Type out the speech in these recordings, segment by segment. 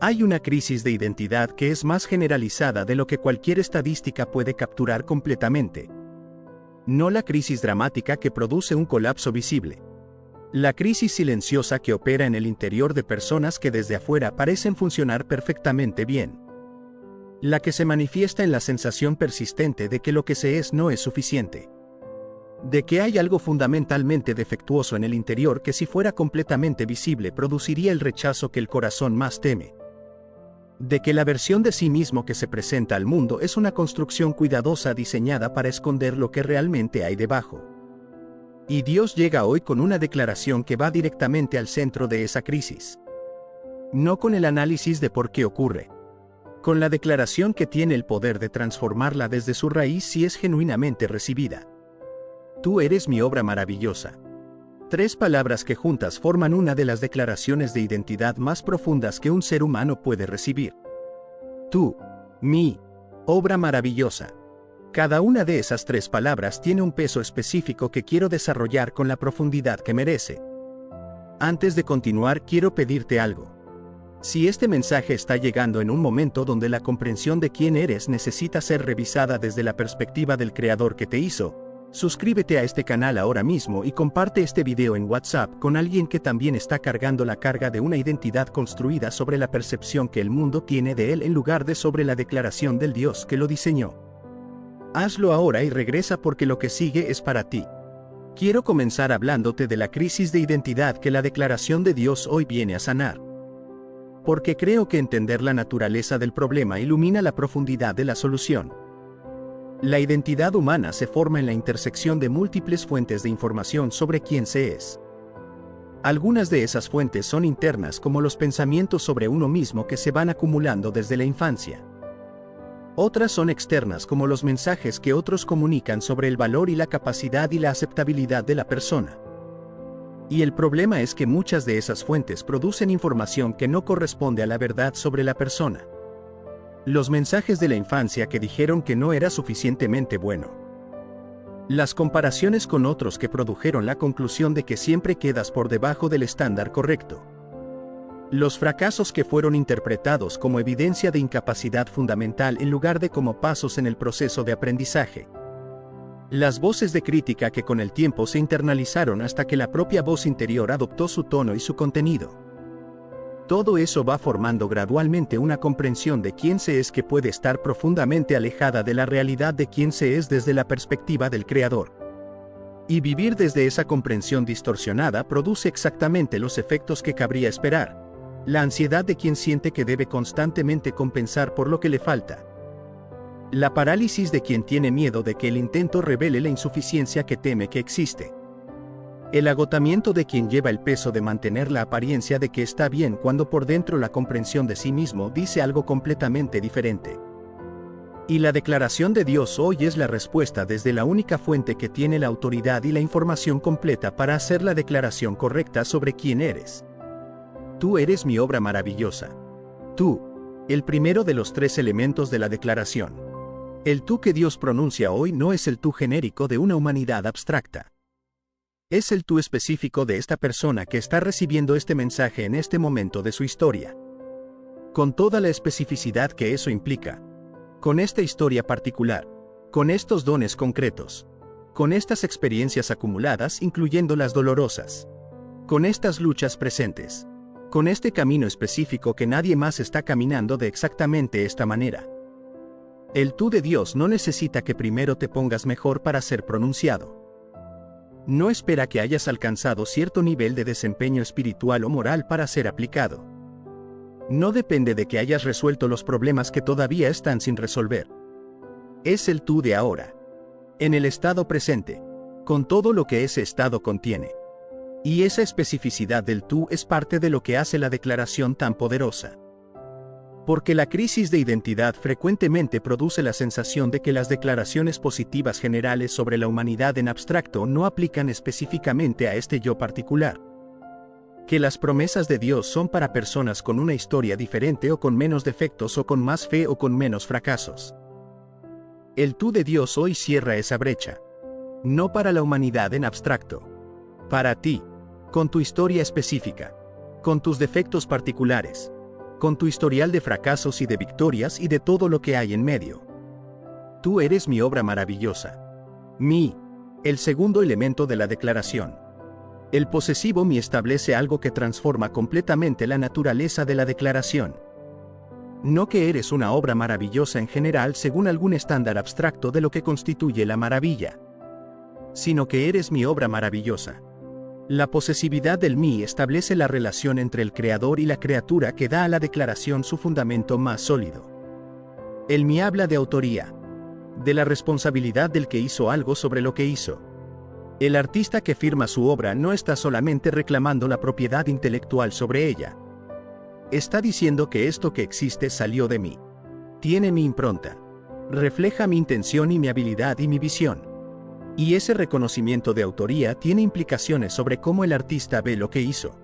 Hay una crisis de identidad que es más generalizada de lo que cualquier estadística puede capturar completamente. No la crisis dramática que produce un colapso visible. La crisis silenciosa que opera en el interior de personas que desde afuera parecen funcionar perfectamente bien. La que se manifiesta en la sensación persistente de que lo que se es no es suficiente. De que hay algo fundamentalmente defectuoso en el interior que si fuera completamente visible produciría el rechazo que el corazón más teme. De que la versión de sí mismo que se presenta al mundo es una construcción cuidadosa diseñada para esconder lo que realmente hay debajo. Y Dios llega hoy con una declaración que va directamente al centro de esa crisis. No con el análisis de por qué ocurre. Con la declaración que tiene el poder de transformarla desde su raíz si es genuinamente recibida. Tú eres mi obra maravillosa. 3 palabras que juntas forman una de las declaraciones de identidad más profundas que un ser humano puede recibir. Tú, mi obra maravillosa. Cada una de esas 3 palabras tiene un peso específico que quiero desarrollar con la profundidad que merece. Antes de continuar, quiero pedirte algo. Si este mensaje está llegando en un momento donde la comprensión de quién eres necesita ser revisada desde la perspectiva del Creador que te hizo, suscríbete a este canal ahora mismo y comparte este video en WhatsApp con alguien que también está cargando la carga de una identidad construida sobre la percepción que el mundo tiene de él en lugar de sobre la declaración del Dios que lo diseñó. Hazlo ahora y regresa porque lo que sigue es para ti. Quiero comenzar hablándote de la crisis de identidad que la declaración de Dios hoy viene a sanar. Porque creo que entender la naturaleza del problema ilumina la profundidad de la solución. La identidad humana se forma en la intersección de múltiples fuentes de información sobre quién se es. Algunas de esas fuentes son internas como los pensamientos sobre uno mismo que se van acumulando desde la infancia. Otras son externas como los mensajes que otros comunican sobre el valor y la capacidad y la aceptabilidad de la persona. Y el problema es que muchas de esas fuentes producen información que no corresponde a la verdad sobre la persona. Los mensajes de la infancia que dijeron que no era suficientemente bueno. Las comparaciones con otros que produjeron la conclusión de que siempre quedas por debajo del estándar correcto. Los fracasos que fueron interpretados como evidencia de incapacidad fundamental en lugar de como pasos en el proceso de aprendizaje. Las voces de crítica que con el tiempo se internalizaron hasta que la propia voz interior adoptó su tono y su contenido. Todo eso va formando gradualmente una comprensión de quién se es que puede estar profundamente alejada de la realidad de quién se es desde la perspectiva del Creador. Y vivir desde esa comprensión distorsionada produce exactamente los efectos que cabría esperar. La ansiedad de quien siente que debe constantemente compensar por lo que le falta. La parálisis de quien tiene miedo de que el intento revele la insuficiencia que teme que existe. El agotamiento de quien lleva el peso de mantener la apariencia de que está bien cuando por dentro la comprensión de sí mismo dice algo completamente diferente. Y la declaración de Dios hoy es la respuesta desde la única fuente que tiene la autoridad y la información completa para hacer la declaración correcta sobre quién eres. Tú eres mi obra maravillosa. Tú, el primero de los 3 elementos de la declaración. El tú que Dios pronuncia hoy no es el tú genérico de una humanidad abstracta. Es el tú específico de esta persona que está recibiendo este mensaje en este momento de su historia. Con toda la especificidad que eso implica. Con esta historia particular. Con estos dones concretos. Con estas experiencias acumuladas incluyendo las dolorosas. Con estas luchas presentes. Con este camino específico que nadie más está caminando de exactamente esta manera. El tú de Dios no necesita que primero te pongas mejor para ser pronunciado. No espera que hayas alcanzado cierto nivel de desempeño espiritual o moral para ser aplicado. No depende de que hayas resuelto los problemas que todavía están sin resolver. Es el tú de ahora. En el estado presente. Con todo lo que ese estado contiene. Y esa especificidad del tú es parte de lo que hace la declaración tan poderosa. Porque la crisis de identidad frecuentemente produce la sensación de que las declaraciones positivas generales sobre la humanidad en abstracto no aplican específicamente a este yo particular. Que las promesas de Dios son para personas con una historia diferente o con menos defectos o con más fe o con menos fracasos. El tú de Dios hoy cierra esa brecha. No para la humanidad en abstracto. Para ti. Con tu historia específica. Con tus defectos particulares. con tu historial de fracasos y de victorias y de todo lo que hay en medio. Tú eres mi obra maravillosa. El segundo elemento de la declaración. El posesivo mi establece algo que transforma completamente la naturaleza de la declaración. No que eres una obra maravillosa en general según algún estándar abstracto de lo que constituye la maravilla, sino que eres mi obra maravillosa. La posesividad del mí establece la relación entre el creador y la criatura que da a la declaración su fundamento más sólido. El mí habla de autoría, de la responsabilidad del que hizo algo sobre lo que hizo. El artista que firma su obra no está solamente reclamando la propiedad intelectual sobre ella. Está diciendo que esto que existe salió de mí. Tiene mi impronta. Refleja mi intención y mi habilidad y mi visión. Y ese reconocimiento de autoría tiene implicaciones sobre cómo el artista ve lo que hizo.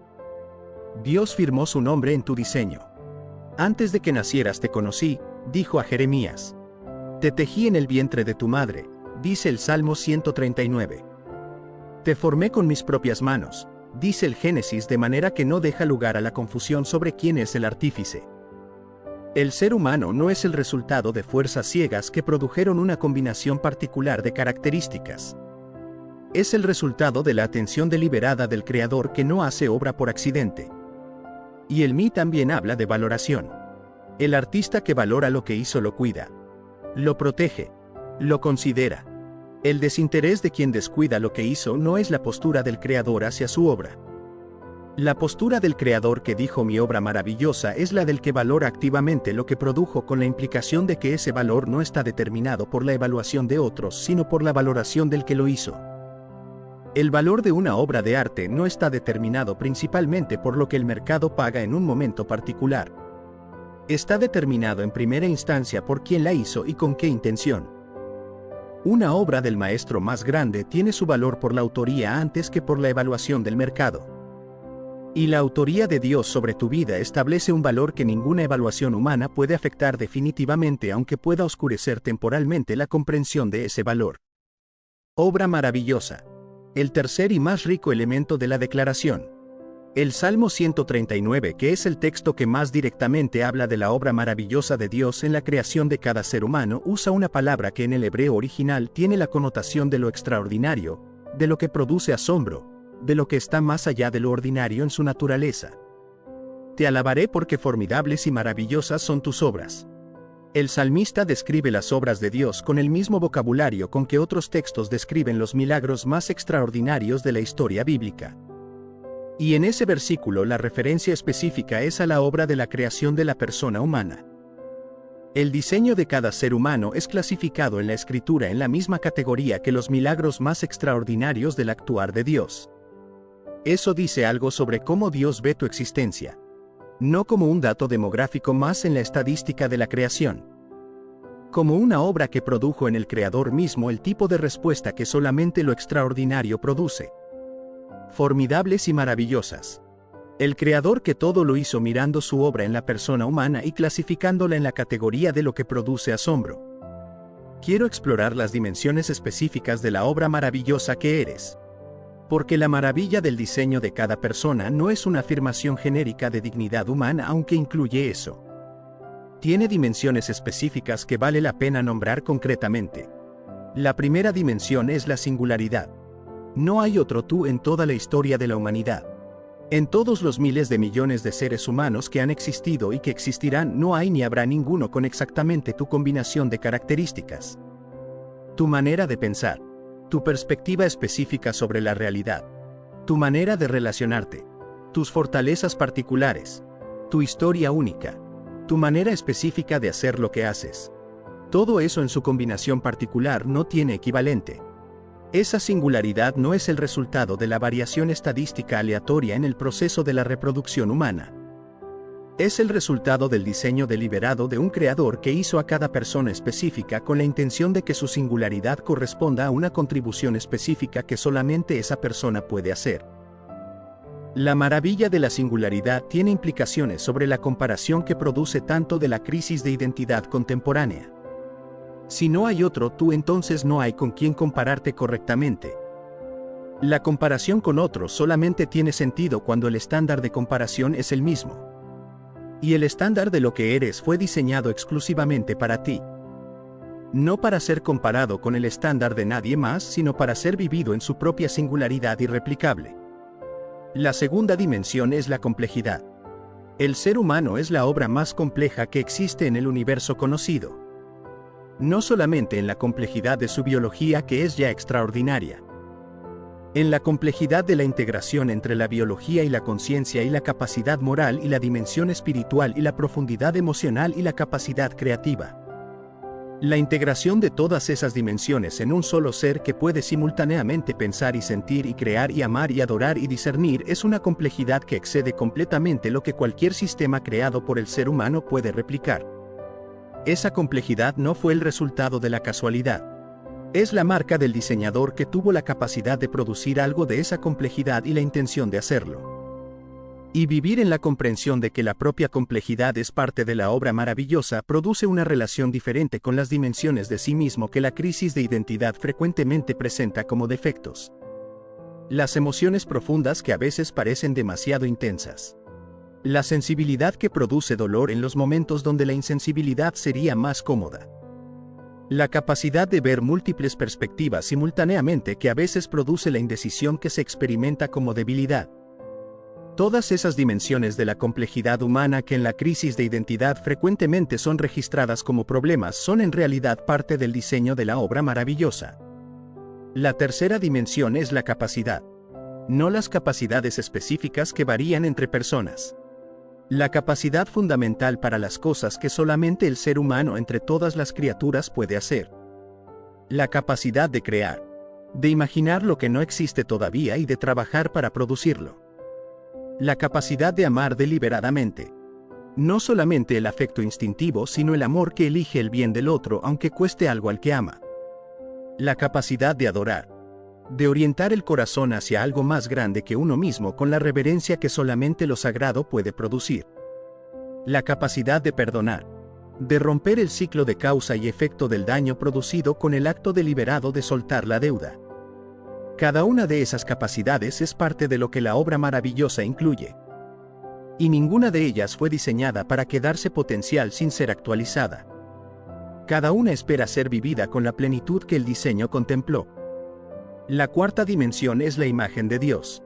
Dios firmó su nombre en tu diseño. Antes de que nacieras te conocí, dijo a Jeremías. Te tejí en el vientre de tu madre, dice el Salmo 139. Te formé con mis propias manos, dice el Génesis, de manera que no deja lugar a la confusión sobre quién es el artífice. El ser humano no es el resultado de fuerzas ciegas que produjeron una combinación particular de características. Es el resultado de la atención deliberada del Creador que no hace obra por accidente. Y el mí también habla de valoración. El artista que valora lo que hizo lo cuida, lo protege, lo considera. El desinterés de quien descuida lo que hizo no es la postura del Creador hacia su obra. La postura del Creador que dijo mi obra maravillosa es la del que valora activamente lo que produjo, con la implicación de que ese valor no está determinado por la evaluación de otros, sino por la valoración del que lo hizo. El valor de una obra de arte no está determinado principalmente por lo que el mercado paga en un momento particular. Está determinado en primera instancia por quién la hizo y con qué intención. Una obra del maestro más grande tiene su valor por la autoría antes que por la evaluación del mercado. Y la autoría de Dios sobre tu vida establece un valor que ninguna evaluación humana puede afectar definitivamente, aunque pueda oscurecer temporalmente la comprensión de ese valor. Obra maravillosa. El tercer y más rico elemento de la declaración. El Salmo 139, que es el texto que más directamente habla de la obra maravillosa de Dios en la creación de cada ser humano, usa una palabra que en el hebreo original tiene la connotación de lo extraordinario, de lo que produce asombro, de lo que está más allá de lo ordinario en su naturaleza. Te alabaré porque formidables y maravillosas son tus obras. El salmista describe las obras de Dios con el mismo vocabulario con que otros textos describen los milagros más extraordinarios de la historia bíblica. Y en ese versículo la referencia específica es a la obra de la creación de la persona humana. El diseño de cada ser humano es clasificado en la Escritura en la misma categoría que los milagros más extraordinarios del actuar de Dios. Eso dice algo sobre cómo Dios ve tu existencia. No como un dato demográfico más en la estadística de la creación. Como una obra que produjo en el Creador mismo el tipo de respuesta que solamente lo extraordinario produce. Formidables y maravillosas. El Creador que todo lo hizo mirando su obra en la persona humana y clasificándola en la categoría de lo que produce asombro. Quiero explorar las dimensiones específicas de la obra maravillosa que eres. Porque la maravilla del diseño de cada persona no es una afirmación genérica de dignidad humana, aunque incluye eso. Tiene dimensiones específicas que vale la pena nombrar concretamente. La primera dimensión es la singularidad. No hay otro tú en toda la historia de la humanidad. En todos los miles de millones de seres humanos que han existido y que existirán, no hay ni habrá ninguno con exactamente tu combinación de características. Tu manera de pensar, tu perspectiva específica sobre la realidad, tu manera de relacionarte, tus fortalezas particulares, tu historia única, tu manera específica de hacer lo que haces. Todo eso en su combinación particular no tiene equivalente. Esa singularidad no es el resultado de la variación estadística aleatoria en el proceso de la reproducción humana. Es el resultado del diseño deliberado de un creador que hizo a cada persona específica con la intención de que su singularidad corresponda a una contribución específica que solamente esa persona puede hacer. La maravilla de la singularidad tiene implicaciones sobre la comparación que produce tanto de la crisis de identidad contemporánea. Si no hay otro tú, entonces no hay con quien compararte correctamente. La comparación con otros solamente tiene sentido cuando el estándar de comparación es el mismo. Y el estándar de lo que eres fue diseñado exclusivamente para ti. No para ser comparado con el estándar de nadie más, sino para ser vivido en su propia singularidad irreplicable. La segunda dimensión es la complejidad. El ser humano es la obra más compleja que existe en el universo conocido. No solamente en la complejidad de su biología, que es ya extraordinaria. En la complejidad de la integración entre la biología y la conciencia y la capacidad moral y la dimensión espiritual y la profundidad emocional y la capacidad creativa. La integración de todas esas dimensiones en un solo ser que puede simultáneamente pensar y sentir y crear y amar y adorar y discernir es una complejidad que excede completamente lo que cualquier sistema creado por el ser humano puede replicar. Esa complejidad no fue el resultado de la casualidad. Es la marca del diseñador que tuvo la capacidad de producir algo de esa complejidad y la intención de hacerlo. Y vivir en la comprensión de que la propia complejidad es parte de la obra maravillosa produce una relación diferente con las dimensiones de sí mismo que la crisis de identidad frecuentemente presenta como defectos. Las emociones profundas que a veces parecen demasiado intensas. La sensibilidad que produce dolor en los momentos donde la insensibilidad sería más cómoda. La capacidad de ver múltiples perspectivas simultáneamente que a veces produce la indecisión que se experimenta como debilidad. Todas esas dimensiones de la complejidad humana que en la crisis de identidad frecuentemente son registradas como problemas son en realidad parte del diseño de la obra maravillosa. La tercera dimensión es la capacidad. No las capacidades específicas que varían entre personas. La capacidad fundamental para las cosas que solamente el ser humano entre todas las criaturas puede hacer. La capacidad de crear. De imaginar lo que no existe todavía y de trabajar para producirlo. La capacidad de amar deliberadamente. No solamente el afecto instintivo, sino el amor que elige el bien del otro aunque cueste algo al que ama. La capacidad de adorar. De orientar el corazón hacia algo más grande que uno mismo con la reverencia que solamente lo sagrado puede producir. La capacidad de perdonar. De romper el ciclo de causa y efecto del daño producido con el acto deliberado de soltar la deuda. Cada una de esas capacidades es parte de lo que la obra maravillosa incluye. Y ninguna de ellas fue diseñada para quedarse potencial sin ser actualizada. Cada una espera ser vivida con la plenitud que el diseño contempló. La cuarta dimensión es la imagen de Dios.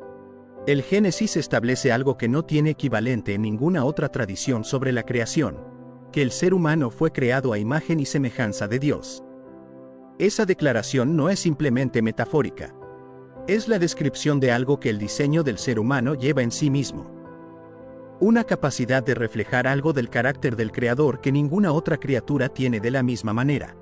El Génesis establece algo que no tiene equivalente en ninguna otra tradición sobre la creación, que el ser humano fue creado a imagen y semejanza de Dios. Esa declaración no es simplemente metafórica. Es la descripción de algo que el diseño del ser humano lleva en sí mismo. Una capacidad de reflejar algo del carácter del Creador que ninguna otra criatura tiene de la misma manera.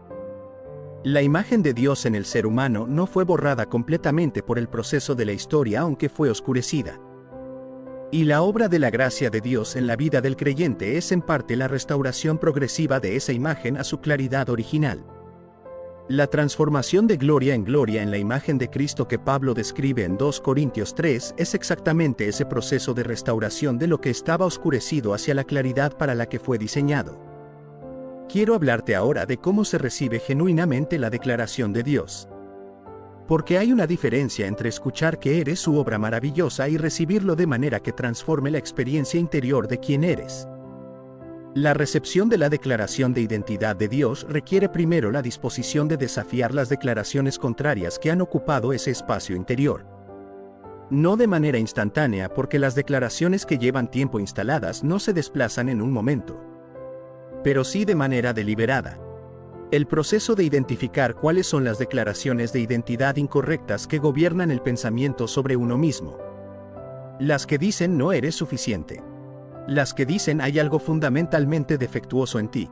La imagen de Dios en el ser humano no fue borrada completamente por el proceso de la historia aunque fue oscurecida. Y la obra de la gracia de Dios en la vida del creyente es en parte la restauración progresiva de esa imagen a su claridad original. La transformación de gloria en la imagen de Cristo que Pablo describe en 2 Corintios 3 es exactamente ese proceso de restauración de lo que estaba oscurecido hacia la claridad para la que fue diseñado. Quiero hablarte ahora de cómo se recibe genuinamente la declaración de Dios. Porque hay una diferencia entre escuchar que eres su obra maravillosa y recibirlo de manera que transforme la experiencia interior de quién eres. La recepción de la declaración de identidad de Dios requiere primero la disposición de desafiar las declaraciones contrarias que han ocupado ese espacio interior. No de manera instantánea, porque las declaraciones que llevan tiempo instaladas no se desplazan en un momento, pero sí de manera deliberada. El proceso de identificar cuáles son las declaraciones de identidad incorrectas que gobiernan el pensamiento sobre uno mismo. Las que dicen no eres suficiente. Las que dicen hay algo fundamentalmente defectuoso en ti.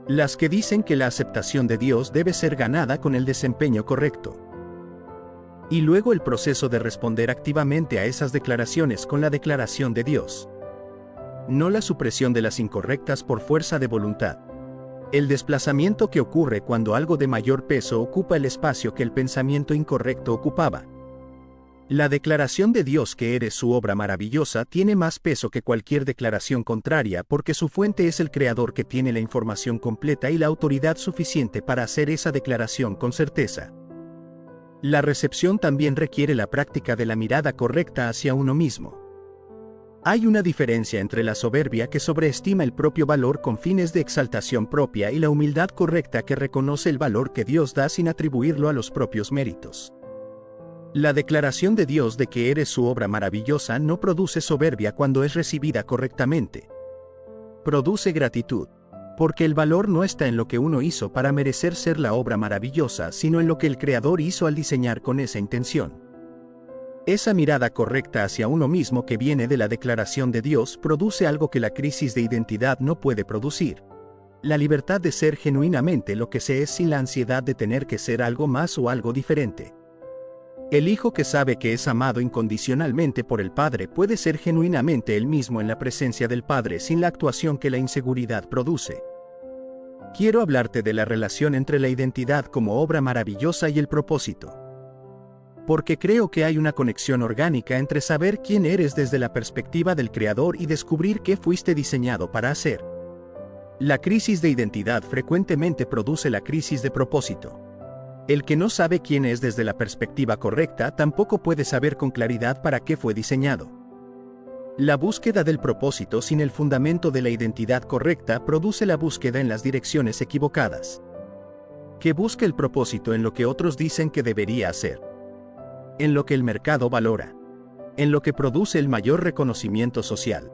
Las que dicen que la aceptación de Dios debe ser ganada con el desempeño correcto. Y luego el proceso de responder activamente a esas declaraciones con la declaración de Dios. No la supresión de las incorrectas por fuerza de voluntad. El desplazamiento que ocurre cuando algo de mayor peso ocupa el espacio que el pensamiento incorrecto ocupaba. La declaración de Dios que eres su obra maravillosa tiene más peso que cualquier declaración contraria porque su fuente es el Creador que tiene la información completa y la autoridad suficiente para hacer esa declaración con certeza. La recepción también requiere la práctica de la mirada correcta hacia uno mismo. Hay una diferencia entre la soberbia que sobreestima el propio valor con fines de exaltación propia y la humildad correcta que reconoce el valor que Dios da sin atribuirlo a los propios méritos. La declaración de Dios de que eres su obra maravillosa no produce soberbia cuando es recibida correctamente. Produce gratitud, porque el valor no está en lo que uno hizo para merecer ser la obra maravillosa, sino en lo que el Creador hizo al diseñar con esa intención. Esa mirada correcta hacia uno mismo que viene de la declaración de Dios produce algo que la crisis de identidad no puede producir: la libertad de ser genuinamente lo que se es sin la ansiedad de tener que ser algo más o algo diferente. El hijo que sabe que es amado incondicionalmente por el Padre puede ser genuinamente él mismo en la presencia del Padre sin la actuación que la inseguridad produce. Quiero hablarte de la relación entre la identidad como obra maravillosa y el propósito. Porque creo que hay una conexión orgánica entre saber quién eres desde la perspectiva del Creador y descubrir qué fuiste diseñado para hacer. La crisis de identidad frecuentemente produce la crisis de propósito. El que no sabe quién es desde la perspectiva correcta tampoco puede saber con claridad para qué fue diseñado. La búsqueda del propósito sin el fundamento de la identidad correcta produce la búsqueda en las direcciones equivocadas. Que busca el propósito en lo que otros dicen que debería hacer, en lo que el mercado valora, en lo que produce el mayor reconocimiento social.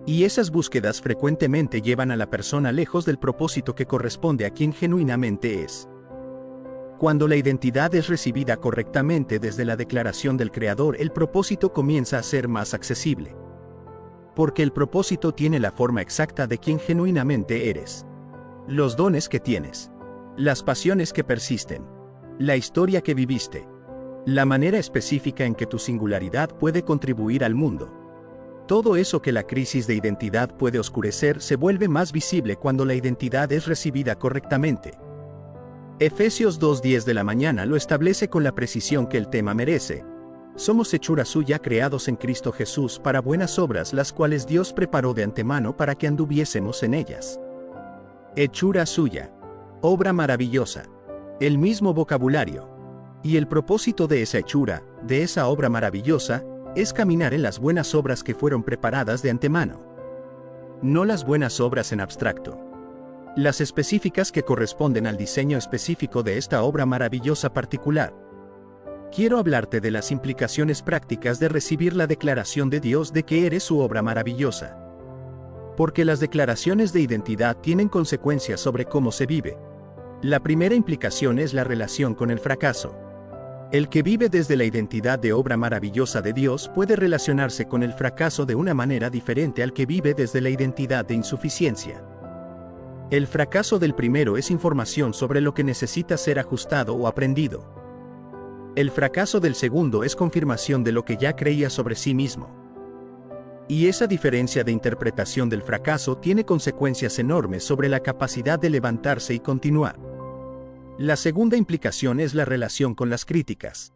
Y esas búsquedas frecuentemente llevan a la persona lejos del propósito que corresponde a quien genuinamente es. Cuando la identidad es recibida correctamente desde la declaración del Creador, el propósito comienza a ser más accesible. Porque el propósito tiene la forma exacta de quien genuinamente eres. Los dones que tienes, las pasiones que persisten, la historia que viviste, la manera específica en que tu singularidad puede contribuir al mundo. Todo eso que la crisis de identidad puede oscurecer se vuelve más visible cuando la identidad es recibida correctamente. Efesios 2:10 de la mañana lo establece con la precisión que el tema merece. Somos hechura suya, creados en Cristo Jesús para buenas obras, las cuales Dios preparó de antemano para que anduviésemos en ellas. Hechura suya. Obra maravillosa. El mismo vocabulario. Y el propósito de esa hechura, de esa obra maravillosa, es caminar en las buenas obras que fueron preparadas de antemano. No las buenas obras en abstracto. Las específicas que corresponden al diseño específico de esta obra maravillosa particular. Quiero hablarte de las implicaciones prácticas de recibir la declaración de Dios de que eres su obra maravillosa. Porque las declaraciones de identidad tienen consecuencias sobre cómo se vive. La primera implicación es la relación con el fracaso. El que vive desde la identidad de obra maravillosa de Dios puede relacionarse con el fracaso de una manera diferente al que vive desde la identidad de insuficiencia. El fracaso del primero es información sobre lo que necesita ser ajustado o aprendido. El fracaso del segundo es confirmación de lo que ya creía sobre sí mismo. Y esa diferencia de interpretación del fracaso tiene consecuencias enormes sobre la capacidad de levantarse y continuar. La segunda implicación es la relación con las críticas.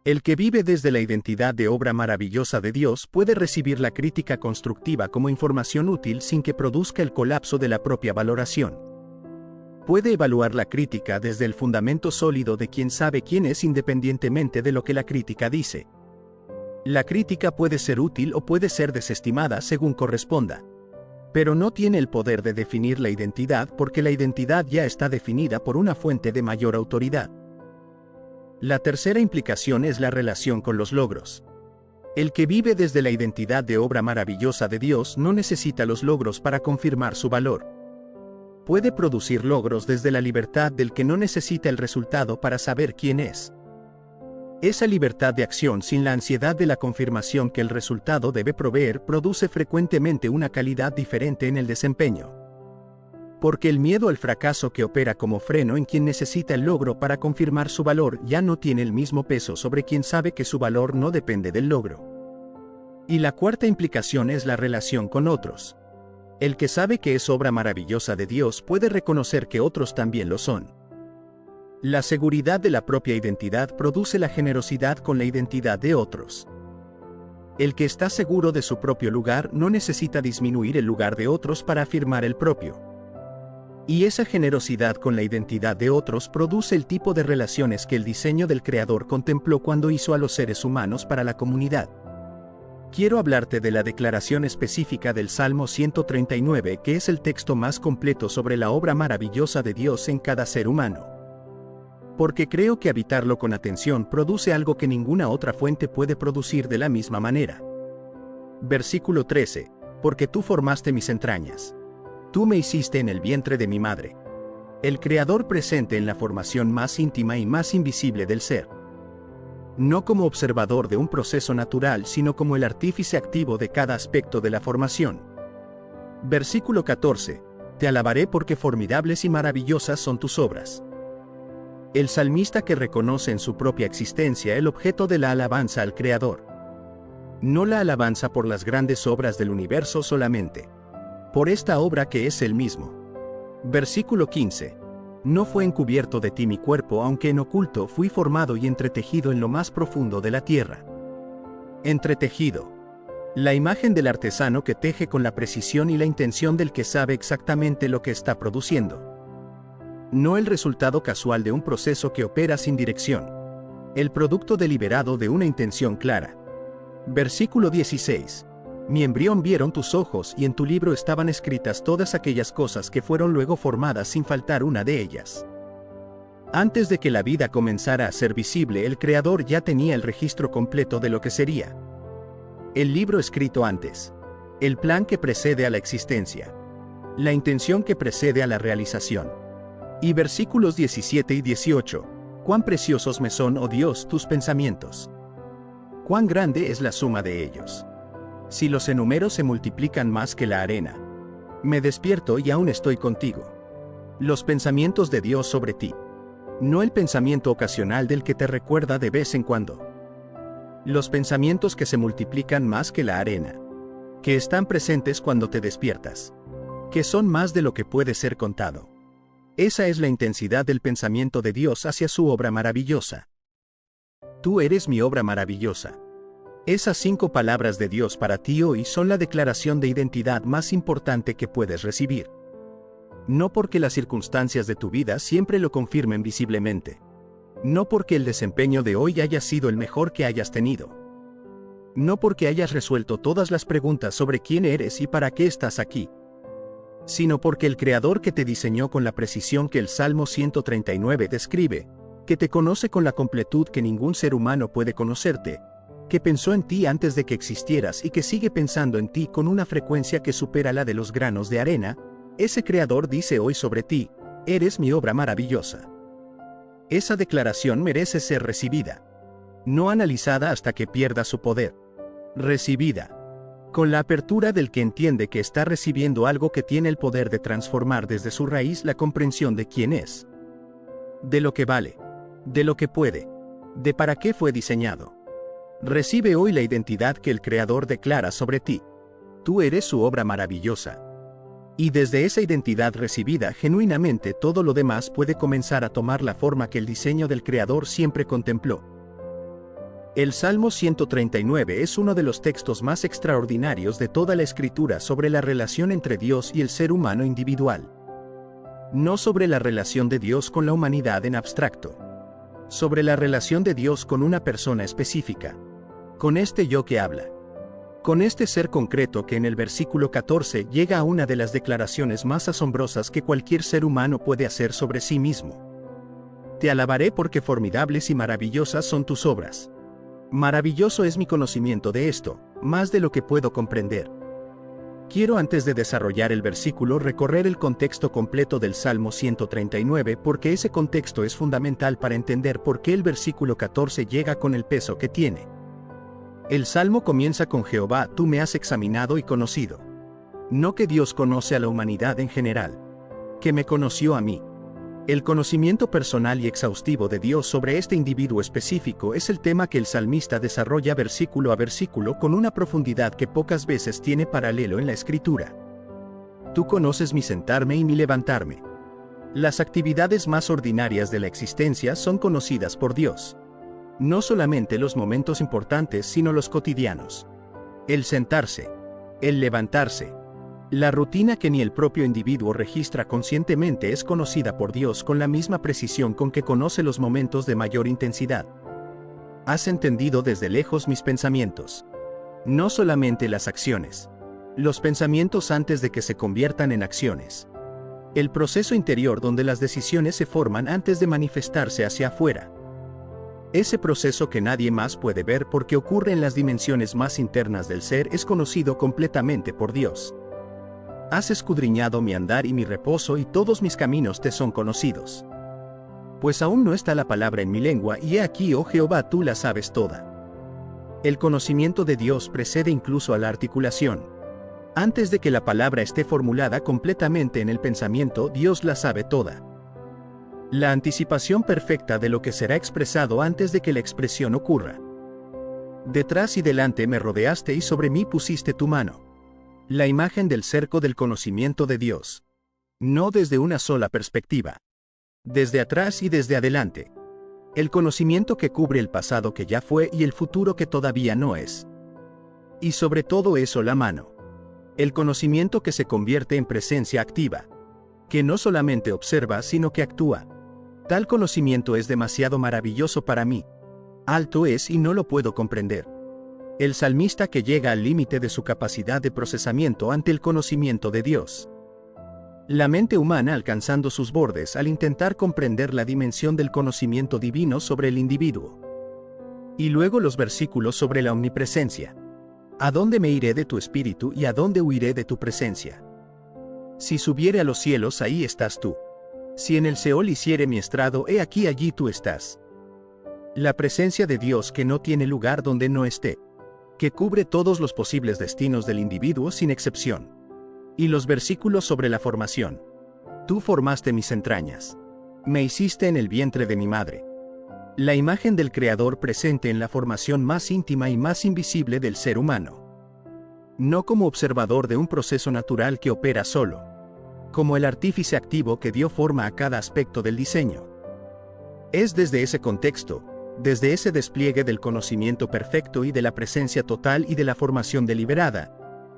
El que vive desde la identidad de obra maravillosa de Dios puede recibir la crítica constructiva como información útil sin que produzca el colapso de la propia valoración. Puede evaluar la crítica desde el fundamento sólido de quien sabe quién es independientemente de lo que la crítica dice. La crítica puede ser útil o puede ser desestimada según corresponda. Pero no tiene el poder de definir la identidad porque la identidad ya está definida por una fuente de mayor autoridad. La tercera implicación es la relación con los logros. El que vive desde la identidad de obra maravillosa de Dios no necesita los logros para confirmar su valor. Puede producir logros desde la libertad del que no necesita el resultado para saber quién es. Esa libertad de acción sin la ansiedad de la confirmación que el resultado debe proveer produce frecuentemente una calidad diferente en el desempeño. Porque el miedo al fracaso que opera como freno en quien necesita el logro para confirmar su valor ya no tiene el mismo peso sobre quien sabe que su valor no depende del logro. Y la cuarta implicación es la relación con otros. El que sabe que es obra maravillosa de Dios puede reconocer que otros también lo son. La seguridad de la propia identidad produce la generosidad con la identidad de otros. El que está seguro de su propio lugar no necesita disminuir el lugar de otros para afirmar el propio. Y esa generosidad con la identidad de otros produce el tipo de relaciones que el diseño del Creador contempló cuando hizo a los seres humanos para la comunidad. Quiero hablarte de la declaración específica del Salmo 139, que es el texto más completo sobre la obra maravillosa de Dios en cada ser humano. Porque creo que habitarlo con atención produce algo que ninguna otra fuente puede producir de la misma manera. Versículo 13. Porque tú formaste mis entrañas. Tú me hiciste en el vientre de mi madre. El Creador presente en la formación más íntima y más invisible del ser. No como observador de un proceso natural, sino como el artífice activo de cada aspecto de la formación. Versículo 14. Te alabaré porque formidables y maravillosas son tus obras. El salmista que reconoce en su propia existencia el objeto de la alabanza al Creador. No la alabanza por las grandes obras del universo solamente. Por esta obra que es Él mismo. Versículo 15. No fue encubierto de ti mi cuerpo, aunque en oculto fui formado y entretejido en lo más profundo de la tierra. Entretejido. La imagen del artesano que teje con la precisión y la intención del que sabe exactamente lo que está produciendo. No el resultado casual de un proceso que opera sin dirección. El producto deliberado de una intención clara. Versículo 16. Mi embrión vieron tus ojos y en tu libro estaban escritas todas aquellas cosas que fueron luego formadas sin faltar una de ellas. Antes de que la vida comenzara a ser visible, el Creador ya tenía el registro completo de lo que sería. El libro escrito antes. El plan que precede a la existencia. La intención que precede a la realización. Y versículos 17 y 18. Cuán preciosos me son, oh Dios, tus pensamientos. Cuán grande es la suma de ellos. Si los enumero se multiplican más que la arena. Me despierto y aún estoy contigo. Los pensamientos de Dios sobre ti. No el pensamiento ocasional del que te recuerda de vez en cuando. Los pensamientos que se multiplican más que la arena. Que están presentes cuando te despiertas. Que son más de lo que puede ser contado. Esa es la intensidad del pensamiento de Dios hacia su obra maravillosa. Tú eres mi obra maravillosa. Esas 5 palabras de Dios para ti hoy son la declaración de identidad más importante que puedes recibir. No porque las circunstancias de tu vida siempre lo confirmen visiblemente. No porque el desempeño de hoy haya sido el mejor que hayas tenido. No porque hayas resuelto todas las preguntas sobre quién eres y para qué estás aquí. Sino porque el Creador que te diseñó con la precisión que el Salmo 139 describe, que te conoce con la completud que ningún ser humano puede conocerte, que pensó en ti antes de que existieras y que sigue pensando en ti con una frecuencia que supera la de los granos de arena, ese Creador dice hoy sobre ti, eres mi obra maravillosa. Esa declaración merece ser recibida. No analizada hasta que pierda su poder. Recibida. Con la apertura del que entiende que está recibiendo algo que tiene el poder de transformar desde su raíz la comprensión de quién es. De lo que vale. De lo que puede. De para qué fue diseñado. Recibe hoy la identidad que el Creador declara sobre ti. Tú eres su obra maravillosa. Y desde esa identidad recibida genuinamente todo lo demás puede comenzar a tomar la forma que el diseño del Creador siempre contempló. El Salmo 139 es uno de los textos más extraordinarios de toda la Escritura sobre la relación entre Dios y el ser humano individual. No sobre la relación de Dios con la humanidad en abstracto. Sobre la relación de Dios con una persona específica. Con este yo que habla. Con este ser concreto que en el versículo 14 llega a una de las declaraciones más asombrosas que cualquier ser humano puede hacer sobre sí mismo. Te alabaré porque formidables y maravillosas son tus obras. Maravilloso es mi conocimiento de esto, más de lo que puedo comprender. Quiero antes de desarrollar el versículo recorrer el contexto completo del Salmo 139 porque ese contexto es fundamental para entender por qué el versículo 14 llega con el peso que tiene. El Salmo comienza con Jehová, tú me has examinado y conocido. No que Dios conoce a la humanidad en general. Que me conoció a mí. El conocimiento personal y exhaustivo de Dios sobre este individuo específico es el tema que el salmista desarrolla versículo a versículo con una profundidad que pocas veces tiene paralelo en la Escritura. Tú conoces mi sentarme y mi levantarme. Las actividades más ordinarias de la existencia son conocidas por Dios. No solamente los momentos importantes, sino los cotidianos. El sentarse. El levantarse. La rutina que ni el propio individuo registra conscientemente es conocida por Dios con la misma precisión con que conoce los momentos de mayor intensidad. Has entendido desde lejos mis pensamientos. No solamente las acciones. Los pensamientos antes de que se conviertan en acciones. El proceso interior donde las decisiones se forman antes de manifestarse hacia afuera. Ese proceso que nadie más puede ver porque ocurre en las dimensiones más internas del ser es conocido completamente por Dios. Has escudriñado mi andar y mi reposo y todos mis caminos te son conocidos. Pues aún no está la palabra en mi lengua y he aquí, oh Jehová, tú la sabes toda. El conocimiento de Dios precede incluso a la articulación. Antes de que la palabra esté formulada completamente en el pensamiento, Dios la sabe toda. La anticipación perfecta de lo que será expresado antes de que la expresión ocurra. Detrás y delante me rodeaste y sobre mí pusiste tu mano. La imagen del cerco del conocimiento de Dios. No desde una sola perspectiva. Desde atrás y desde adelante. El conocimiento que cubre el pasado que ya fue y el futuro que todavía no es. Y sobre todo eso la mano. El conocimiento que se convierte en presencia activa. Que no solamente observa sino que actúa. Tal conocimiento es demasiado maravilloso para mí. Alto es y no lo puedo comprender. El salmista que llega al límite de su capacidad de procesamiento ante el conocimiento de Dios. La mente humana alcanzando sus bordes al intentar comprender la dimensión del conocimiento divino sobre el individuo. Y luego los versículos sobre la omnipresencia. ¿A dónde me iré de tu espíritu y a dónde huiré de tu presencia? Si subiere a los cielos, ahí estás tú. Si en el Seol hiciere mi estrado, he aquí allí tú estás. La presencia de Dios que no tiene lugar donde no esté. Que cubre todos los posibles destinos del individuo sin excepción. Y los versículos sobre la formación. Tú formaste mis entrañas. Me hiciste en el vientre de mi madre. La imagen del Creador presente en la formación más íntima y más invisible del ser humano. No como observador de un proceso natural que opera solo. Como el artífice activo que dio forma a cada aspecto del diseño. Es desde ese contexto, desde ese despliegue del conocimiento perfecto y de la presencia total y de la formación deliberada,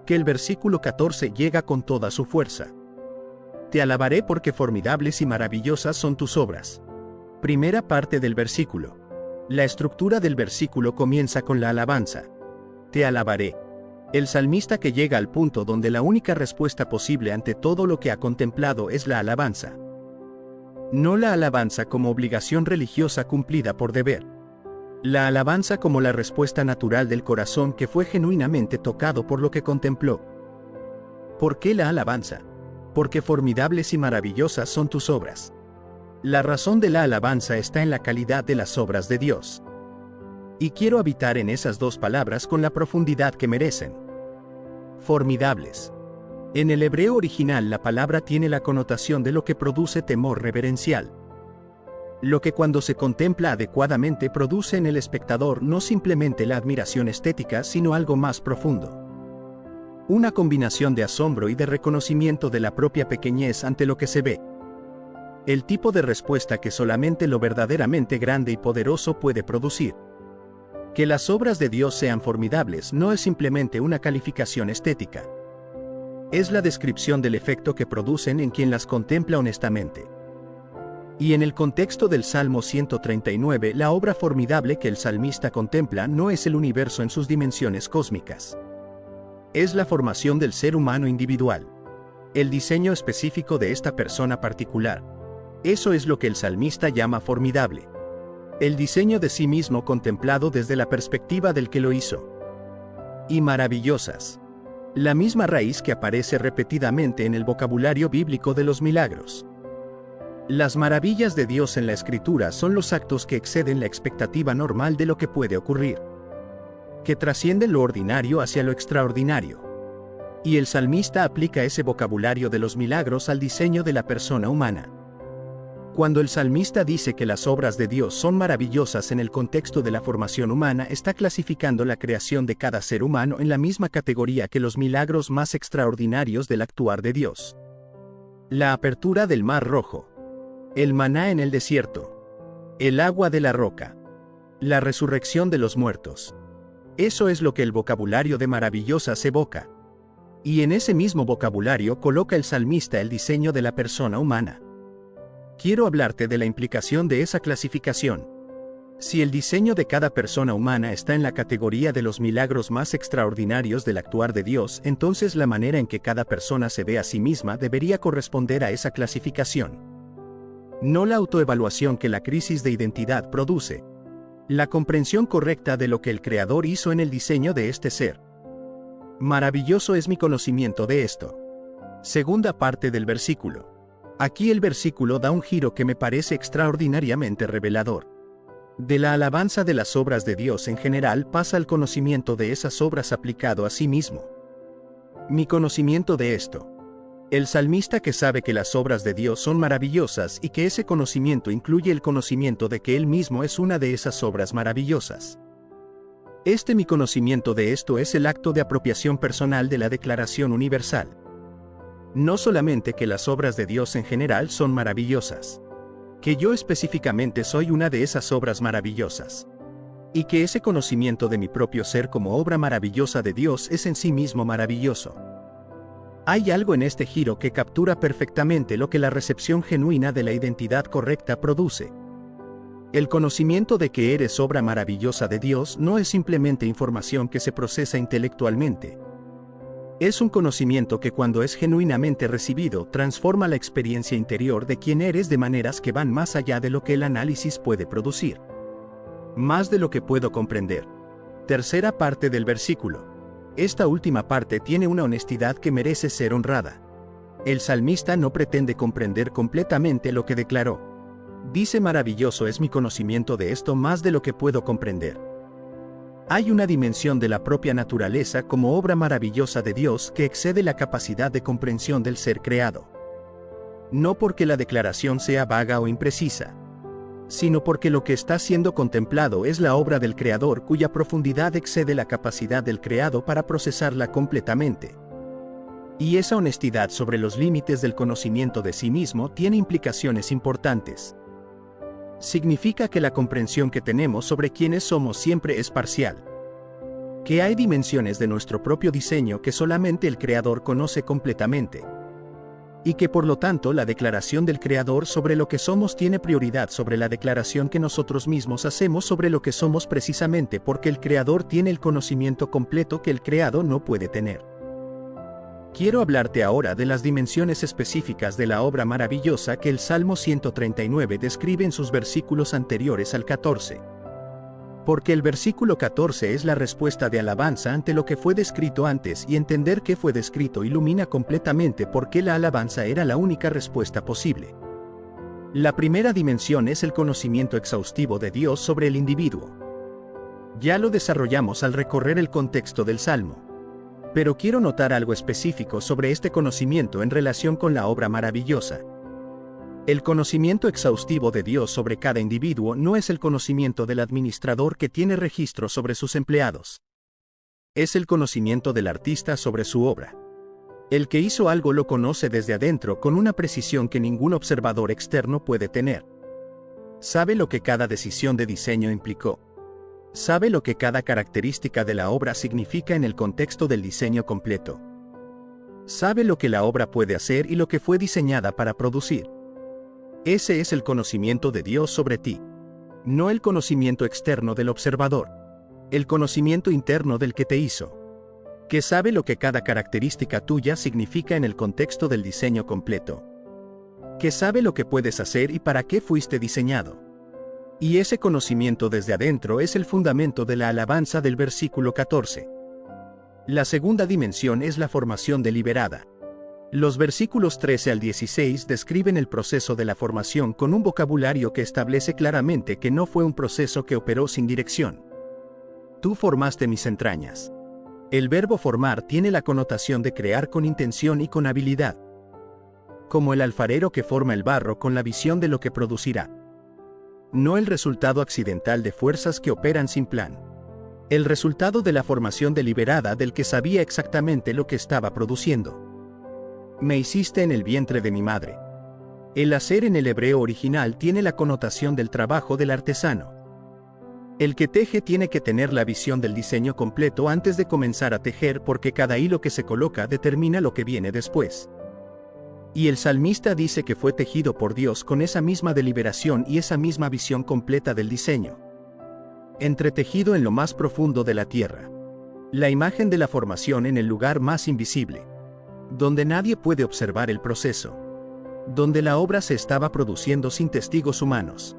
que el versículo 14 llega con toda su fuerza. Te alabaré porque formidables y maravillosas son tus obras. Primera parte del versículo. La estructura del versículo comienza con la alabanza. Te alabaré. El salmista que llega al punto donde la única respuesta posible ante todo lo que ha contemplado es la alabanza. No la alabanza como obligación religiosa cumplida por deber. La alabanza como la respuesta natural del corazón que fue genuinamente tocado por lo que contempló. ¿Por qué la alabanza? Porque formidables y maravillosas son tus obras. La razón de la alabanza está en la calidad de las obras de Dios. Y quiero habitar en esas dos palabras con la profundidad que merecen. Formidables. En el hebreo original la palabra tiene la connotación de lo que produce temor reverencial. Lo que cuando se contempla adecuadamente produce en el espectador no simplemente la admiración estética sino algo más profundo. Una combinación de asombro y de reconocimiento de la propia pequeñez ante lo que se ve. El tipo de respuesta que solamente lo verdaderamente grande y poderoso puede producir. Que las obras de Dios sean formidables no es simplemente una calificación estética. Es la descripción del efecto que producen en quien las contempla honestamente. Y en el contexto del Salmo 139, la obra formidable que el salmista contempla no es el universo en sus dimensiones cósmicas. Es la formación del ser humano individual. El diseño específico de esta persona particular. Eso es lo que el salmista llama formidable. El diseño de sí mismo contemplado desde la perspectiva del que lo hizo. Y maravillosas. La misma raíz que aparece repetidamente en el vocabulario bíblico de los milagros. Las maravillas de Dios en la Escritura son los actos que exceden la expectativa normal de lo que puede ocurrir. Que trascienden lo ordinario hacia lo extraordinario. Y el salmista aplica ese vocabulario de los milagros al diseño de la persona humana. Cuando el salmista dice que las obras de Dios son maravillosas en el contexto de la formación humana, está clasificando la creación de cada ser humano en la misma categoría que los milagros más extraordinarios del actuar de Dios. La apertura del Mar Rojo. El maná en el desierto. El agua de la roca. La resurrección de los muertos. Eso es lo que el vocabulario de maravillosas evoca. Y en ese mismo vocabulario coloca el salmista el diseño de la persona humana. Quiero hablarte de la implicación de esa clasificación. Si el diseño de cada persona humana está en la categoría de los milagros más extraordinarios del actuar de Dios, entonces la manera en que cada persona se ve a sí misma debería corresponder a esa clasificación. No la autoevaluación que la crisis de identidad produce. La comprensión correcta de lo que el Creador hizo en el diseño de este ser. Maravilloso es mi conocimiento de esto. Segunda parte del versículo. Aquí el versículo da un giro que me parece extraordinariamente revelador. De la alabanza de las obras de Dios en general pasa al conocimiento de esas obras aplicado a sí mismo. Mi conocimiento de esto. El salmista que sabe que las obras de Dios son maravillosas y que ese conocimiento incluye el conocimiento de que él mismo es una de esas obras maravillosas. Mi conocimiento de esto es el acto de apropiación personal de la Declaración Universal. No solamente que las obras de Dios en general son maravillosas, que yo específicamente soy una de esas obras maravillosas, y que ese conocimiento de mi propio ser como obra maravillosa de Dios es en sí mismo maravilloso. Hay algo en este giro que captura perfectamente lo que la recepción genuina de la identidad correcta produce. El conocimiento de que eres obra maravillosa de Dios no es simplemente información que se procesa intelectualmente. Es un conocimiento que cuando es genuinamente recibido transforma la experiencia interior de quién eres de maneras que van más allá de lo que el análisis puede producir. Más de lo que puedo comprender. Tercera parte del versículo. Esta última parte tiene una honestidad que merece ser honrada. El salmista no pretende comprender completamente lo que declaró. Dice: maravilloso es mi conocimiento de esto más de lo que puedo comprender. Hay una dimensión de la propia naturaleza como obra maravillosa de Dios que excede la capacidad de comprensión del ser creado. No porque la declaración sea vaga o imprecisa, sino porque lo que está siendo contemplado es la obra del Creador cuya profundidad excede la capacidad del creado para procesarla completamente. Y esa honestidad sobre los límites del conocimiento de sí mismo tiene implicaciones importantes. Significa que la comprensión que tenemos sobre quiénes somos siempre es parcial. Que hay dimensiones de nuestro propio diseño que solamente el Creador conoce completamente. Y que por lo tanto la declaración del Creador sobre lo que somos tiene prioridad sobre la declaración que nosotros mismos hacemos sobre lo que somos precisamente porque el Creador tiene el conocimiento completo que el creado no puede tener. Quiero hablarte ahora de las dimensiones específicas de la obra maravillosa que el Salmo 139 describe en sus versículos anteriores al 14. Porque el versículo 14 es la respuesta de alabanza ante lo que fue descrito antes y entender qué fue descrito ilumina completamente por qué la alabanza era la única respuesta posible. La primera dimensión es el conocimiento exhaustivo de Dios sobre el individuo. Ya lo desarrollamos al recorrer el contexto del Salmo. Pero quiero notar algo específico sobre este conocimiento en relación con la obra maravillosa. El conocimiento exhaustivo de Dios sobre cada individuo no es el conocimiento del administrador que tiene registro sobre sus empleados. Es el conocimiento del artista sobre su obra. El que hizo algo lo conoce desde adentro con una precisión que ningún observador externo puede tener. Sabe lo que cada decisión de diseño implicó. Sabe lo que cada característica de la obra significa en el contexto del diseño completo. Sabe lo que la obra puede hacer y lo que fue diseñada para producir. Ese es el conocimiento de Dios sobre ti. No el conocimiento externo del observador. El conocimiento interno del que te hizo. Que sabe lo que cada característica tuya significa en el contexto del diseño completo. Que sabe lo que puedes hacer y para qué fuiste diseñado. Y ese conocimiento desde adentro es el fundamento de la alabanza del versículo 14. La segunda dimensión es la formación deliberada. Los versículos 13 al 16 describen el proceso de la formación con un vocabulario que establece claramente que no fue un proceso que operó sin dirección. Tú formaste mis entrañas. El verbo formar tiene la connotación de crear con intención y con habilidad. Como el alfarero que forma el barro con la visión de lo que producirá. No el resultado accidental de fuerzas que operan sin plan. El resultado de la formación deliberada del que sabía exactamente lo que estaba produciendo. Me hiciste en el vientre de mi madre. El hacer en el hebreo original tiene la connotación del trabajo del artesano. El que teje tiene que tener la visión del diseño completo antes de comenzar a tejer porque cada hilo que se coloca determina lo que viene después. Y el salmista dice que fue tejido por Dios con esa misma deliberación y esa misma visión completa del diseño. entretejido en lo más profundo de la tierra. La imagen de la formación en el lugar más invisible, donde nadie puede observar el proceso, donde la obra se estaba produciendo sin testigos humanos.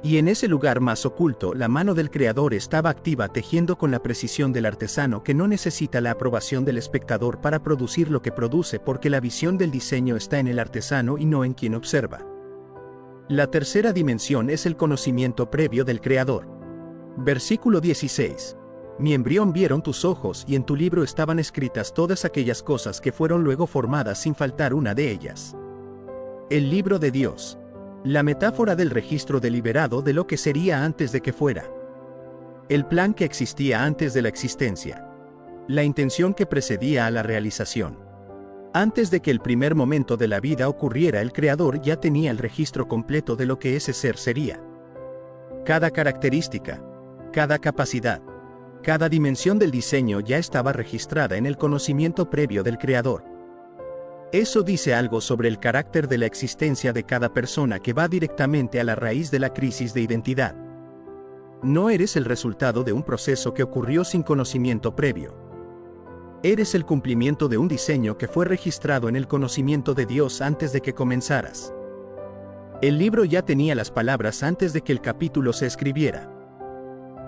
Y en ese lugar más oculto, la mano del creador estaba activa tejiendo con la precisión del artesano que no necesita la aprobación del espectador para producir lo que produce porque la visión del diseño está en el artesano y no en quien observa. La tercera dimensión es el conocimiento previo del creador. Versículo 16. Mi embrión vieron tus ojos y en tu libro estaban escritas todas aquellas cosas que fueron luego formadas sin faltar una de ellas. El libro de Dios. La metáfora del registro deliberado de lo que sería antes de que fuera. El plan que existía antes de la existencia. La intención que precedía a la realización. Antes de que el primer momento de la vida ocurriera, el Creador ya tenía el registro completo de lo que ese ser sería. Cada característica, cada capacidad, cada dimensión del diseño ya estaba registrada en el conocimiento previo del Creador. Eso dice algo sobre el carácter de la existencia de cada persona que va directamente a la raíz de la crisis de identidad. No eres el resultado de un proceso que ocurrió sin conocimiento previo. Eres el cumplimiento de un diseño que fue registrado en el conocimiento de Dios antes de que comenzaras. El libro ya tenía las palabras antes de que el capítulo se escribiera.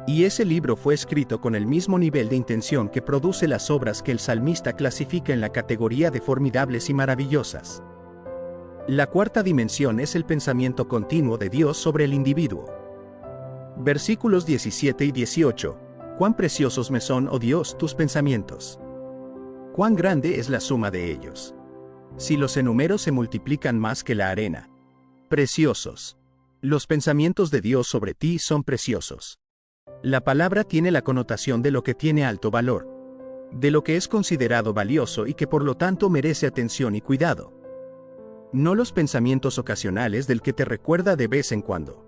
Y ese libro fue escrito con el mismo nivel de intención que produce las obras que el salmista clasifica en la categoría de formidables y maravillosas. La cuarta dimensión es el pensamiento continuo de Dios sobre el individuo. Versículos 17 y 18. Cuán preciosos me son, oh Dios, tus pensamientos. Cuán grande es la suma de ellos. Si los enumero se multiplican más que la arena. Preciosos. Los pensamientos de Dios sobre ti son preciosos. La palabra tiene la connotación de lo que tiene alto valor, de lo que es considerado valioso y que por lo tanto merece atención y cuidado. No los pensamientos ocasionales del que te recuerda de vez en cuando.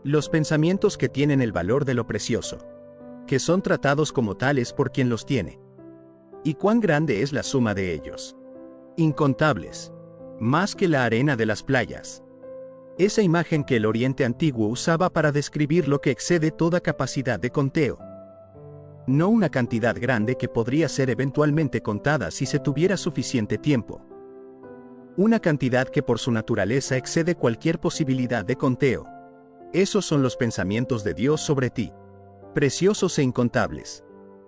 Los pensamientos que tienen el valor de lo precioso, que son tratados como tales por quien los tiene. ¿Y cuán grande es la suma de ellos? Incontables, más que la arena de las playas. Esa imagen que el Oriente Antiguo usaba para describir lo que excede toda capacidad de conteo. No una cantidad grande que podría ser eventualmente contada si se tuviera suficiente tiempo. Una cantidad que por su naturaleza excede cualquier posibilidad de conteo. Esos son los pensamientos de Dios sobre ti. Preciosos e incontables.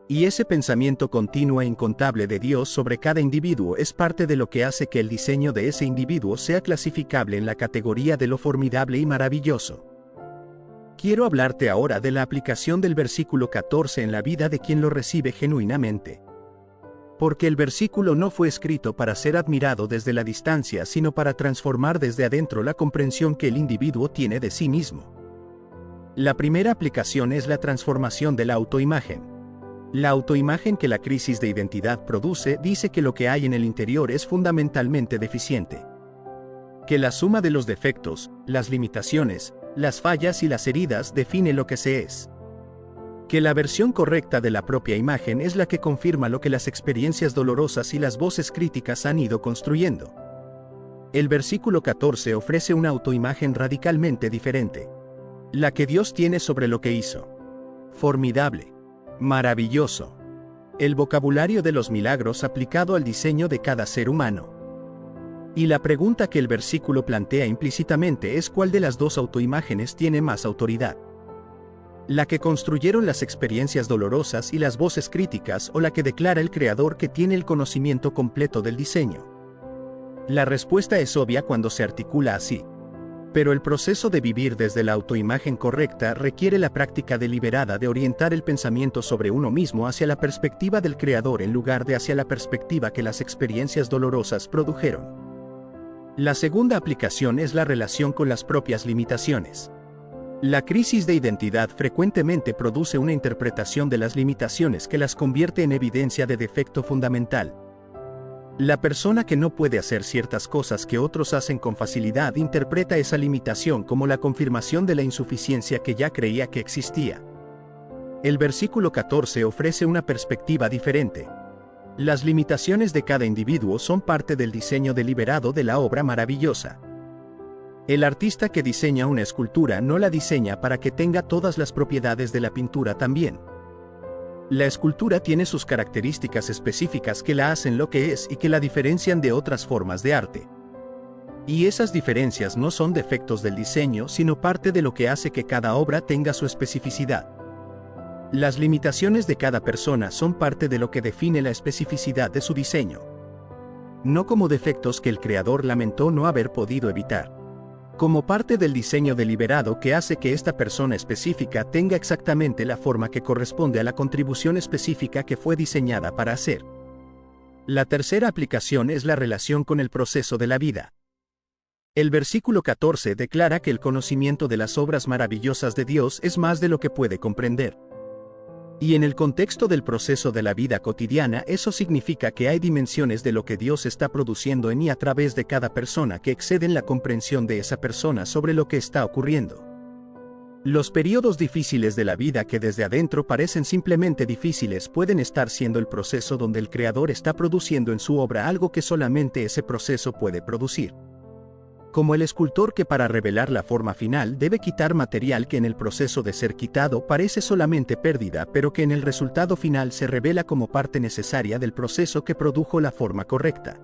Y ese pensamiento continuo e incontable de Dios sobre cada individuo es parte de lo que hace que el diseño de ese individuo sea clasificable en la categoría de lo formidable y maravilloso. Quiero hablarte ahora de la aplicación del versículo 14 en la vida de quien lo recibe genuinamente. Porque el versículo no fue escrito para ser admirado desde la distancia, sino para transformar desde adentro la comprensión que el individuo tiene de sí mismo. La primera aplicación es la transformación de la autoimagen. La autoimagen que la crisis de identidad produce dice que lo que hay en el interior es fundamentalmente deficiente. Que la suma de los defectos, las limitaciones, las fallas y las heridas define lo que se es. Que la versión correcta de la propia imagen es la que confirma lo que las experiencias dolorosas y las voces críticas han ido construyendo. El versículo 14 ofrece una autoimagen radicalmente diferente. La que Dios tiene sobre lo que hizo. Formidable. Maravilloso. El vocabulario de los milagros aplicado al diseño de cada ser humano. Y la pregunta que el versículo plantea implícitamente es cuál de las dos autoimágenes tiene más autoridad. La que construyeron las experiencias dolorosas y las voces críticas o la que declara el creador que tiene el conocimiento completo del diseño. La respuesta es obvia cuando se articula así. Pero el proceso de vivir desde la autoimagen correcta requiere la práctica deliberada de orientar el pensamiento sobre uno mismo hacia la perspectiva del Creador en lugar de hacia la perspectiva que las experiencias dolorosas produjeron. La segunda aplicación es la relación con las propias limitaciones. La crisis de identidad frecuentemente produce una interpretación de las limitaciones que las convierte en evidencia de defecto fundamental. La persona que no puede hacer ciertas cosas que otros hacen con facilidad interpreta esa limitación como la confirmación de la insuficiencia que ya creía que existía. El versículo 14 ofrece una perspectiva diferente. Las limitaciones de cada individuo son parte del diseño deliberado de la obra maravillosa. El artista que diseña una escultura no la diseña para que tenga todas las propiedades de la pintura también. La escultura tiene sus características específicas que la hacen lo que es y que la diferencian de otras formas de arte. Y esas diferencias no son defectos del diseño, sino parte de lo que hace que cada obra tenga su especificidad. Las limitaciones de cada persona son parte de lo que define la especificidad de su diseño. No como defectos que el creador lamentó no haber podido evitar. Como parte del diseño deliberado que hace que esta persona específica tenga exactamente la forma que corresponde a la contribución específica que fue diseñada para hacer. La tercera aplicación es la relación con el proceso de la vida. El versículo 14 declara que el conocimiento de las obras maravillosas de Dios es más de lo que puede comprender. Y en el contexto del proceso de la vida cotidiana, eso significa que hay dimensiones de lo que Dios está produciendo en y a través de cada persona que exceden la comprensión de esa persona sobre lo que está ocurriendo. Los periodos difíciles de la vida que desde adentro parecen simplemente difíciles pueden estar siendo el proceso donde el Creador está produciendo en su obra algo que solamente ese proceso puede producir. Como el escultor que para revelar la forma final debe quitar material que en el proceso de ser quitado parece solamente pérdida, pero que en el resultado final se revela como parte necesaria del proceso que produjo la forma correcta.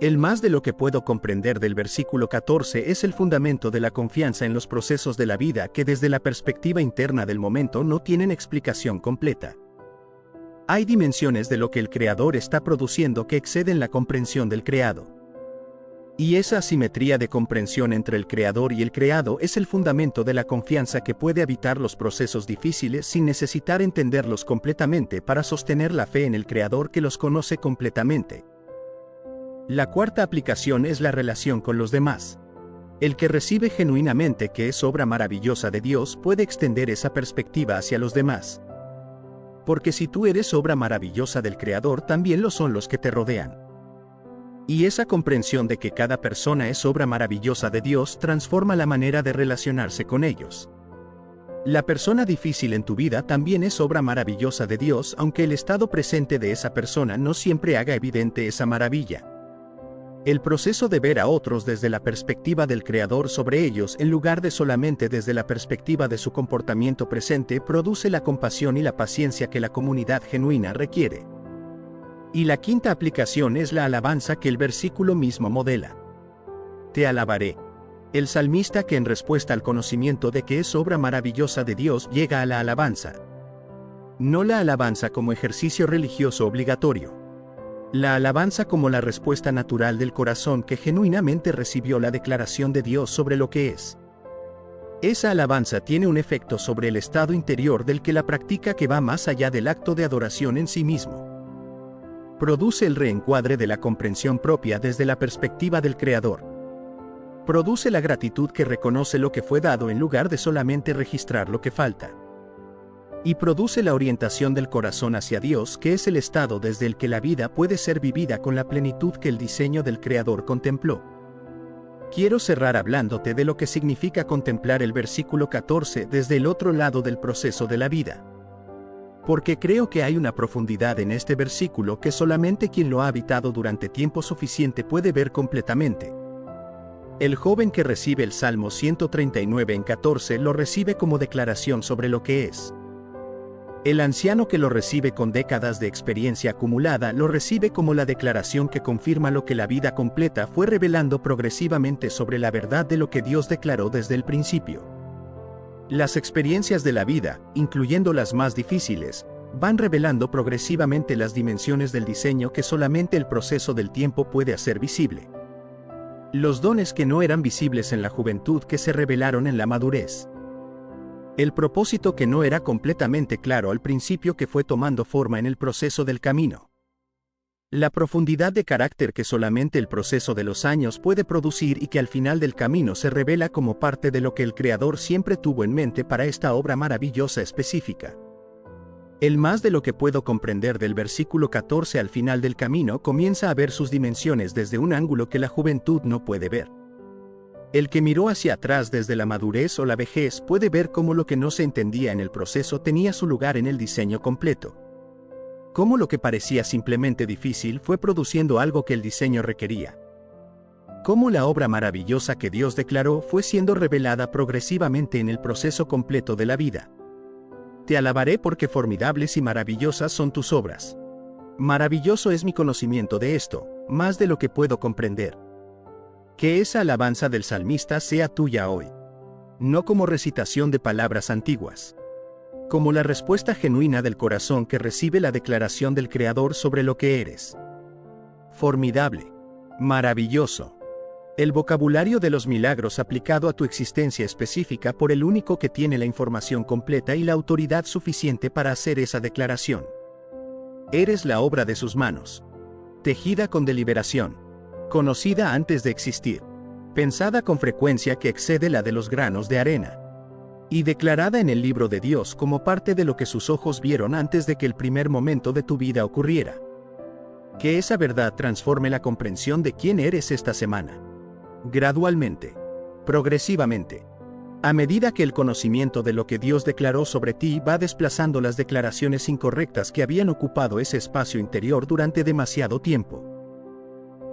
El más de lo que puedo comprender del versículo 14 es el fundamento de la confianza en los procesos de la vida que desde la perspectiva interna del momento no tienen explicación completa. Hay dimensiones de lo que el Creador está produciendo que exceden la comprensión del creado. Y esa asimetría de comprensión entre el Creador y el creado es el fundamento de la confianza que puede habitar los procesos difíciles sin necesitar entenderlos completamente para sostener la fe en el Creador que los conoce completamente. La cuarta aplicación es la relación con los demás. El que recibe genuinamente que es obra maravillosa de Dios puede extender esa perspectiva hacia los demás. Porque si tú eres obra maravillosa del Creador, también lo son los que te rodean. Y esa comprensión de que cada persona es obra maravillosa de Dios transforma la manera de relacionarse con ellos. La persona difícil en tu vida también es obra maravillosa de Dios, aunque el estado presente de esa persona no siempre haga evidente esa maravilla. El proceso de ver a otros desde la perspectiva del Creador sobre ellos en lugar de solamente desde la perspectiva de su comportamiento presente produce la compasión y la paciencia que la comunidad genuina requiere. Y la quinta aplicación es la alabanza que el versículo mismo modela. Te alabaré. El salmista que en respuesta al conocimiento de que es obra maravillosa de Dios llega a la alabanza. No la alabanza como ejercicio religioso obligatorio. La alabanza como la respuesta natural del corazón que genuinamente recibió la declaración de Dios sobre lo que es. Esa alabanza tiene un efecto sobre el estado interior del que la practica que va más allá del acto de adoración en sí mismo. Produce el reencuadre de la comprensión propia desde la perspectiva del Creador. Produce la gratitud que reconoce lo que fue dado en lugar de solamente registrar lo que falta. Y produce la orientación del corazón hacia Dios, que es el estado desde el que la vida puede ser vivida con la plenitud que el diseño del Creador contempló. Quiero cerrar hablándote de lo que significa contemplar el versículo 14 desde el otro lado del proceso de la vida. Porque creo que hay una profundidad en este versículo que solamente quien lo ha habitado durante tiempo suficiente puede ver completamente. El joven que recibe el Salmo 139 en 14 lo recibe como declaración sobre lo que es. El anciano que lo recibe con décadas de experiencia acumulada lo recibe como la declaración que confirma lo que la vida completa fue revelando progresivamente sobre la verdad de lo que Dios declaró desde el principio. Las experiencias de la vida, incluyendo las más difíciles, van revelando progresivamente las dimensiones del diseño que solamente el proceso del tiempo puede hacer visible. Los dones que no eran visibles en la juventud que se revelaron en la madurez. El propósito que no era completamente claro al principio que fue tomando forma en el proceso del camino. La profundidad de carácter que solamente el proceso de los años puede producir y que al final del camino se revela como parte de lo que el Creador siempre tuvo en mente para esta obra maravillosa específica. El más de lo que puedo comprender del versículo 14 al final del camino comienza a ver sus dimensiones desde un ángulo que la juventud no puede ver. El que miró hacia atrás desde la madurez o la vejez puede ver cómo lo que no se entendía en el proceso tenía su lugar en el diseño completo. Cómo lo que parecía simplemente difícil fue produciendo algo que el diseño requería. Cómo la obra maravillosa que Dios declaró fue siendo revelada progresivamente en el proceso completo de la vida. Te alabaré porque formidables y maravillosas son tus obras. Maravilloso es mi conocimiento de esto, más de lo que puedo comprender. Que esa alabanza del salmista sea tuya hoy. No como recitación de palabras antiguas. Como la respuesta genuina del corazón que recibe la declaración del Creador sobre lo que eres. Formidable. Maravilloso. El vocabulario de los milagros aplicado a tu existencia específica por el único que tiene la información completa y la autoridad suficiente para hacer esa declaración. Eres la obra de sus manos. Tejida con deliberación. Conocida antes de existir. Pensada con frecuencia que excede la de los granos de arena. Y declarada en el libro de Dios como parte de lo que sus ojos vieron antes de que el primer momento de tu vida ocurriera. Que esa verdad transforme la comprensión de quién eres esta semana. Gradualmente. Progresivamente. A medida que el conocimiento de lo que Dios declaró sobre ti va desplazando las declaraciones incorrectas que habían ocupado ese espacio interior durante demasiado tiempo.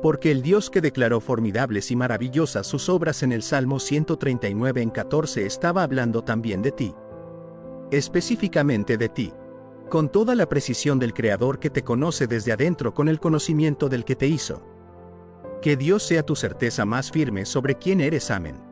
Porque el Dios que declaró formidables y maravillosas sus obras en el Salmo 139 en 14 estaba hablando también de ti. Específicamente de ti. Con toda la precisión del Creador que te conoce desde adentro con el conocimiento del que te hizo. Que Dios sea tu certeza más firme sobre quién eres. Amén.